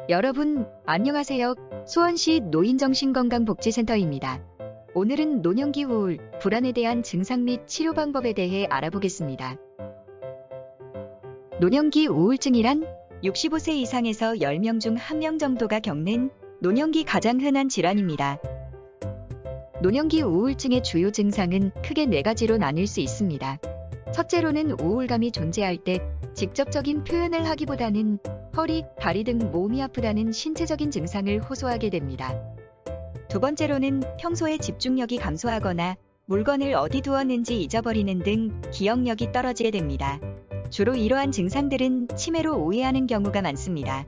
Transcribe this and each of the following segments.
여러분, 안녕하세요. 수원시 노인정신건강복지센터입니다. 오늘은 노년기 우울, 불안에 대한 증상 및 치료 방법에 대해 알아보겠습니다. 노년기 우울증이란 65세 이상에서 10명 중 1명 정도가 겪는 노년기 가장 흔한 질환입니다. 노년기 우울증의 주요 증상은 크게 4가지로 나뉠 수 있습니다. 첫째로는 우울감이 존재할 때 직접적인 표현을 하기보다는 허리, 다리 등 몸이 아프다는 신체적인 증상을 호소하게 됩니다. 두 번째로는 평소에 집중력이 감소하거나 물건을 어디 두었는지 잊어버리는 등 기억력이 떨어지게 됩니다. 주로 이러한 증상들은 치매로 오해하는 경우가 많습니다.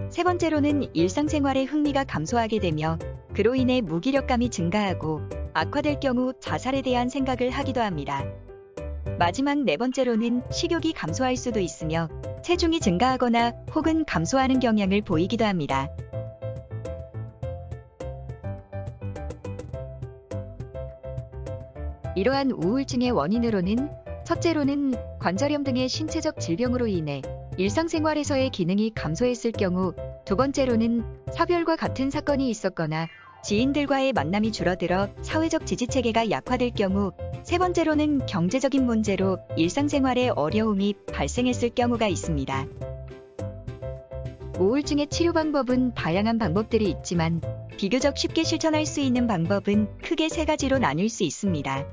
세 번째로는 일상생활에 흥미가 감소하게 되며 그로 인해 무기력감이 증가하고 악화될 경우 자살에 대한 생각을 하기도 합니다. 마지막 4번째로는 식욕이 감소할 수도 있으며 체중이 증가하거나 혹은 감소하는 경향을 보이기도 합니다. 이러한 우울증의 원인으로는 첫째로는 관절염 등의 신체적 질병으로 인해 일상생활에서의 기능이 감소했을 경우, 두 번째로는 사별과 같은 사건이 있었거나 지인들과의 만남이 줄어들어 사회적 지지체계가 약화될 경우, 세 번째로는 경제적인 문제로 일상생활에 어려움이 발생했을 경우가 있습니다. 우울증의 치료 방법은 다양한 방법들이 있지만 비교적 쉽게 실천할 수 있는 방법은 크게 3가지로 나뉠 수 있습니다.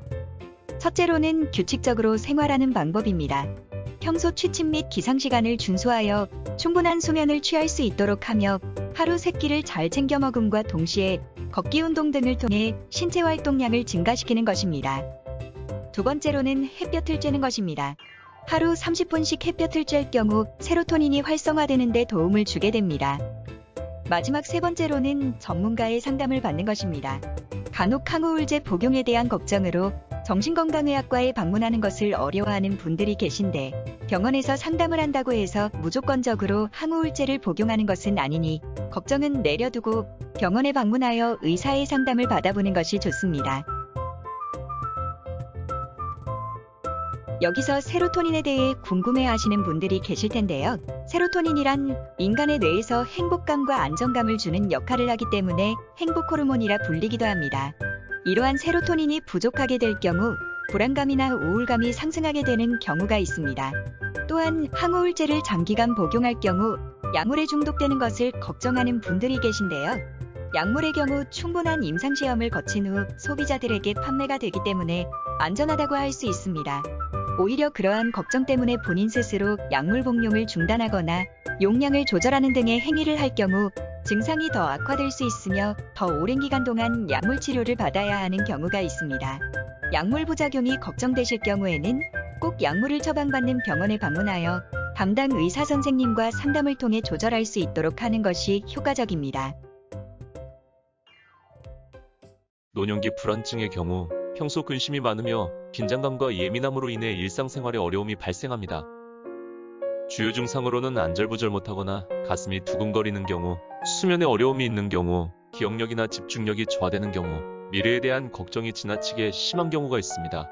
첫째로는 규칙적으로 생활하는 방법입니다. 평소 취침 및 기상시간을 준수하여 충분한 수면을 취할 수 있도록 하며 하루 3끼를 잘 챙겨 먹음과 동시에 걷기 운동 등을 통해 신체 활동량을 증가시키는 것입니다. 두 번째로는 햇볕을 쬐는 것입니다. 하루 30분씩 햇볕을 쬐을 경우 세로토닌이 활성화되는 데 도움을 주게 됩니다. 마지막 3번째로는 전문가의 상담을 받는 것입니다. 간혹 항우울제 복용에 대한 걱정으로 정신건강의학과에 방문하는 것을 어려워하는 분들이 계신데 병원에서 상담을 한다고 해서 무조건적으로 항우울제를 복용하는 것은 아니니 걱정은 내려두고 병원에 방문하여 의사의 상담을 받아보는 것이 좋습니다. 여기서 세로토닌에 대해 궁금해하시는 분들이 계실 텐데요. 세로토닌이란 인간의 뇌에서 행복감과 안정감을 주는 역할을 하기 때문에 행복 호르몬이라 불리기도 합니다. 이러한 세로토닌이 부족하게 될 경우 불안감이나 우울감이 상승하게 되는 경우가 있습니다. 또한 항우울제를 장기간 복용할 경우 약물에 중독되는 것을 걱정하는 분들이 계신데요. 약물의 경우 충분한 임상시험을 거친 후 소비자들에게 판매가 되기 때문에 안전하다고 할 수 있습니다. 오히려 그러한 걱정 때문에 본인 스스로 약물 복용을 중단하거나 용량을 조절하는 등의 행위를 할 경우 증상이 더 악화될 수 있으며 더 오랜 기간 동안 약물 치료를 받아야 하는 경우가 있습니다. 약물 부작용이 걱정되실 경우에는 꼭 약물을 처방받는 병원에 방문하여 담당 의사 선생님과 상담을 통해 조절할 수 있도록 하는 것이 효과적입니다. 노년기 불안증의 경우 평소 근심이 많으며 긴장감과 예민함으로 인해 일상생활에 어려움이 발생합니다. 주요 증상으로는 안절부절 못하거나 가슴이 두근거리는 경우, 수면에 어려움이 있는 경우, 기억력이나 집중력이 저하되는 경우, 미래에 대한 걱정이 지나치게 심한 경우가 있습니다.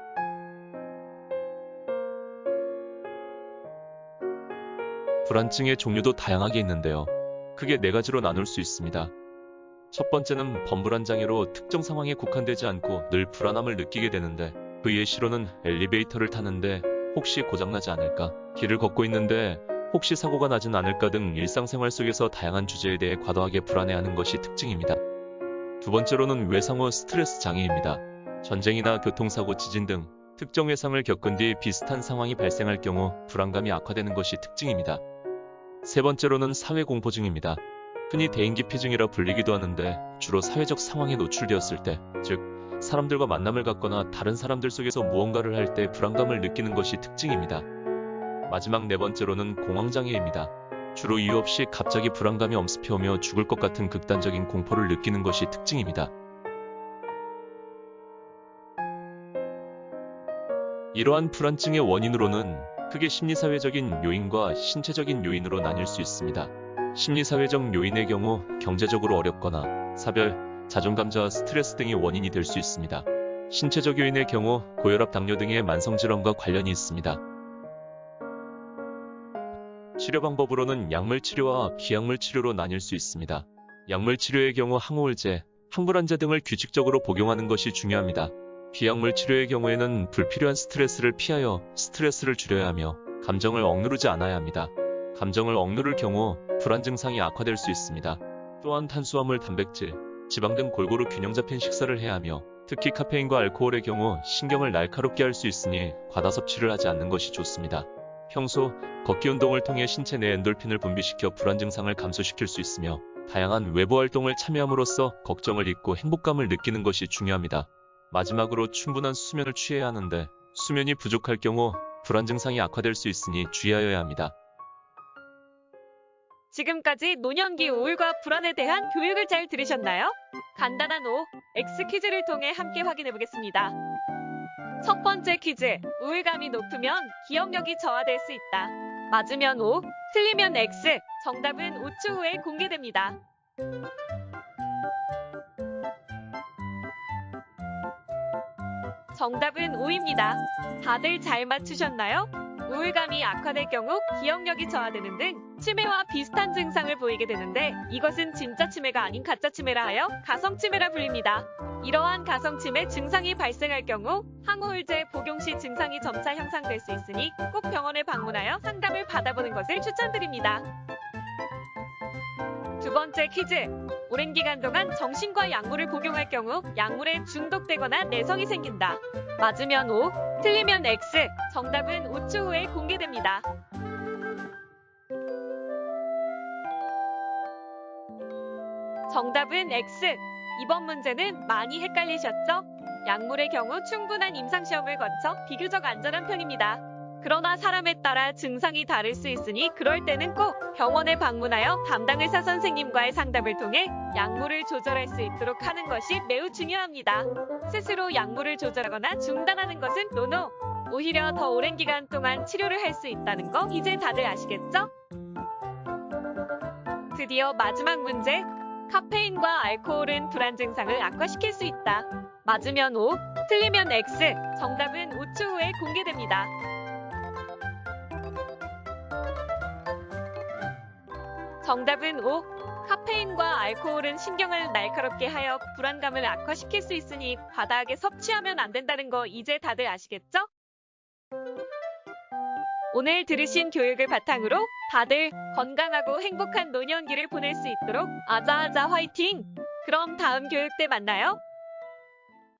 불안증의 종류도 다양하게 있는데요. 크게 4가지로 나눌 수 있습니다. 첫 번째는 범불안 장애로 특정 상황에 국한되지 않고 늘 불안함을 느끼게 되는데, 그 예시로는 엘리베이터를 타는데 혹시 고장나지 않을까, 길을 걷고 있는데 혹시 사고가 나진 않을까 등 일상생활 속에서 다양한 주제에 대해 과도하게 불안해하는 것이 특징입니다. 두 번째로는 외상 후 스트레스 장애입니다. 전쟁이나 교통사고, 지진 등 특정 외상을 겪은 뒤 비슷한 상황이 발생할 경우 불안감이 악화되는 것이 특징입니다. 세 번째로는 사회공포증입니다. 흔히 대인기피증이라 불리기도 하는데 주로 사회적 상황에 노출되었을 때, 즉 사람들과 만남을 갖거나 다른 사람들 속에서 무언가를 할 때 불안감을 느끼는 것이 특징입니다. 마지막 4번째로는 공황장애입니다. 주로 이유 없이 갑자기 불안감이 엄습해오며 죽을 것 같은 극단적인 공포를 느끼는 것이 특징입니다. 이러한 불안증의 원인으로는 크게 심리사회적인 요인과 신체적인 요인으로 나뉠 수 있습니다. 심리사회적 요인의 경우 경제적으로 어렵거나 사별, 자존감 저하, 스트레스 등이 원인이 될 수 있습니다. 신체적 요인의 경우 고혈압, 당뇨 등의 만성질환과 관련이 있습니다. 치료 방법으로는 약물 치료와 비약물 치료로 나뉠 수 있습니다. 약물 치료의 경우 항우울제, 항불안제 등을 규칙적으로 복용하는 것이 중요합니다. 비약물 치료의 경우에는 불필요한 스트레스를 피하여 스트레스를 줄여야 하며 감정을 억누르지 않아야 합니다. 감정을 억누를 경우 불안 증상이 악화될 수 있습니다. 또한 탄수화물, 단백질, 지방 등 골고루 균형 잡힌 식사를 해야 하며 특히 카페인과 알코올의 경우 신경을 날카롭게 할 수 있으니 과다 섭취를 하지 않는 것이 좋습니다. 평소 걷기 운동을 통해 신체 내 엔돌핀을 분비시켜 불안 증상을 감소시킬 수 있으며 다양한 외부 활동을 참여함으로써 걱정을 잊고 행복감을 느끼는 것이 중요합니다. 마지막으로 충분한 수면을 취해야 하는데 수면이 부족할 경우 불안 증상이 악화될 수 있으니 주의하여야 합니다. 지금까지 노년기 우울과 불안에 대한 교육을 잘 들으셨나요? 간단한 O, X 퀴즈를 통해 함께 확인해 보겠습니다. 첫 번째 퀴즈, 우울감이 높으면 기억력이 저하될 수 있다. 맞으면 O, 틀리면 X, 정답은 5초 후에 공개됩니다. 정답은 O입니다. 다들 잘 맞추셨나요? 우울감이 악화될 경우 기억력이 저하되는 등 치매와 비슷한 증상을 보이게 되는데 이것은 진짜 치매가 아닌 가짜 치매라 하여 가성치매라 불립니다. 이러한 가성치매 증상이 발생할 경우 항우울제 복용 시 증상이 점차 형성될 수 있으니 꼭 병원에 방문하여 상담을 받아보는 것을 추천드립니다. 두 번째 퀴즈. 오랜 기간 동안 정신과 약물을 복용할 경우 약물에 중독되거나 내성이 생긴다. 맞으면 O, 틀리면 X, 정답은 5초 후에 공개됩니다. 정답은 X. 이번 문제는 많이 헷갈리셨죠? 약물의 경우 충분한 임상시험을 거쳐 비교적 안전한 편입니다. 그러나 사람에 따라 증상이 다를 수 있으니 그럴 때는 꼭 병원에 방문하여 담당 의사 선생님과의 상담을 통해 약물을 조절할 수 있도록 하는 것이 매우 중요합니다. 스스로 약물을 조절하거나 중단하는 것은 노노! 오히려 더 오랜 기간 동안 치료를 할 수 있다는 거 이제 다들 아시겠죠? 드디어 마지막 문제! 카페인과 알코올은 불안 증상을 악화시킬 수 있다. 맞으면 O, 틀리면 X, 정답은 5초 후에 공개됩니다. 정답은 O. 카페인과 알코올은 신경을 날카롭게 하여 불안감을 악화시킬 수 있으니 과다하게 섭취하면 안 된다는 거 이제 다들 아시겠죠? 오늘 들으신 교육을 바탕으로 다들 건강하고 행복한 노년기를 보낼 수 있도록 아자아자 화이팅! 그럼 다음 교육 때 만나요.